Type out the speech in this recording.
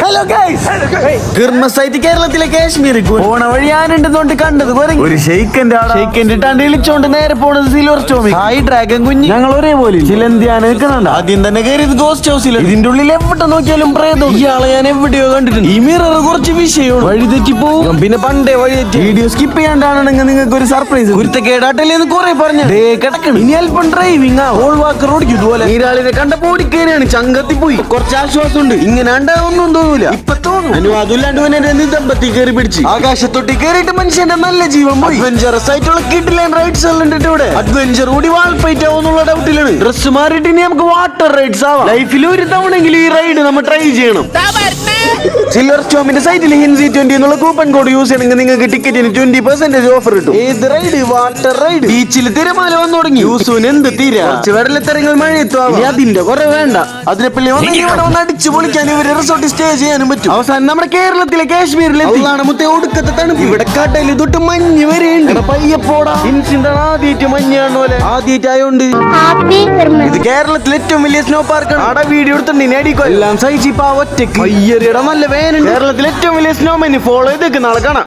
Hello guys, ക്രിസ്മസായിട്ട് കേരളത്തിലെ കാശ്മീർക്ക് പോണ വഴി ആനുണ്ടെന്നോണ്ട് കണ്ടത് ഒരു ഷെയ്ക്കന്റെ ഇളിച്ചോണ്ട് നേരെ പോണത് സിൽവർ സ്റ്റോമി. ഹായ് ഡ്രാഗൺ കുഞ്ഞ്, ഞങ്ങൾ ഒരേപോലെ ചിലന്തിയാന നിൽക്കുന്നുണ്ട്. ആദ്യം തന്നെ കയറിയത് ഗോസ്റ്റ് ഹൗസിൽ. ഇതിന്റെ ഉള്ളിൽ എവിടെ നോക്കിയാലും പ്രേതം. ഇയാളെ ഞാൻ എവിടെയോ കണ്ടിട്ടുണ്ട്. ഈ മിറർ കുറച്ച് വിഷയമാണ്, വഴി തെറ്റി പോകും. പിന്നെ പണ്ടേ വഴി തെറ്റി വീഡിയോ സ്കിപ്പ് ചെയ്യാണ്ടാണെങ്കിൽ നിങ്ങൾക്ക് ഒരു സർപ്രൈസ്. കുരുത്തക്കേടാട്ടല്ലേന്ന് കുറെ പറഞ്ഞു കിടക്കണം. ഇനി അല്പം ഡ്രൈവിംഗ് ഹോൾ വാക്കർ ഓടിക്കും. ഇതുപോലെ നീരാളിനെ കണ്ടപ്പോ ഓടിക്കേറിയാണ്, ചങ്കത്തി പോയി. കുറച്ച് ആശ്വാസമുണ്ട്, ഇങ്ങനെ ഒന്നും തോന്നൂല. ഇപ്പൊ തോന്നും അതുമില്ലാണ്ട് നിതമ്പത്തി കയറി പിടിച്ച് ആകാശത്തൊട്ടി കയറിയിട്ട് മനുഷ്യന്റെ നല്ല ജീവൻ പോയി. അഡ്വഞ്ചറസ് ആയിട്ടുള്ള കിഡിലൻ റൈഡ്സ് ഉണ്ട് ഇവിടെ. അഡ്വഞ്ചർ കൂടി വാൾപ്പൈറ്റ് ആവുന്നുള്ള ഡൗട്ടിലാണ്. ഡ്രസ് മാറിയിട്ട് ഇനി നമുക്ക് വാട്ടർ റൈഡ്സ് ആവാം. ലൈഫിൽ ഒരു തവണെങ്കിലും ഈ റൈഡ് നമ്മൾ ട്രൈ ചെയ്യണം. സിൽവർ സ്റ്റോമിന്റെ സൈറ്റിൽ ഹിൻസി 20 എന്നുള്ള കൂപ്പൺ കോഡ് യൂസ് ചെയ്യണമെങ്കിൽ നിങ്ങൾക്ക് ടിക്കറ്റിന് 20% ഓഫർ കിട്ടും. ഏത് റൈഡ്? Water ride. ബീച്ചിൽ തിരമാല വന്നു തുടങ്ങി. യൂസുവിന് എന്ത് തീരെ കുറച്ച് വെള്ളത്തിറങ്ങൽ മഴയെത്തും. അതിന്റെ കുറെ വേണ്ട, അതിനെപ്പള്ളി ഒന്ന് അടിച്ചു പൊളിക്കാൻ ഇവര് റിസോർട്ടിൽ സ്റ്റേ ചെയ്യാനും പറ്റും. അവസാനം നമ്മുടെ കേരളത്തിലെ കാശ്മീരിലെത്തി. മുത്തേ ഒടുക്കത്തെ തണുപ്പ്. ഇവിടെ കടയിൽ തൊട്ട് മഞ്ഞ് വരെയുണ്ട്. പയ്യപ്പോടാ ഇൻസിന്റെ ആദ്യമായിട്ട് മഞ്ഞാണ് പോലെ ആദ്യമായിട്ടായോണ്ട്. ഇത് കേരളത്തിലെ ഏറ്റവും വലിയ സ്നോ പാർക്കാണ്. അവിടെ വീഡിയോ എടുത്തിട്ടുണ്ട് അടിക്കോ എല്ലാം സഹിച്ചിപ്പോ ഒറ്റക്ക്. അയ്യറിയുടെ നല്ല വേനുണ്ട്. കേരളത്തിലെ ഏറ്റവും വലിയ സ്നോമാൻ ഫോളോ ചെയ്തേക്ക് നാളെ കാണാം.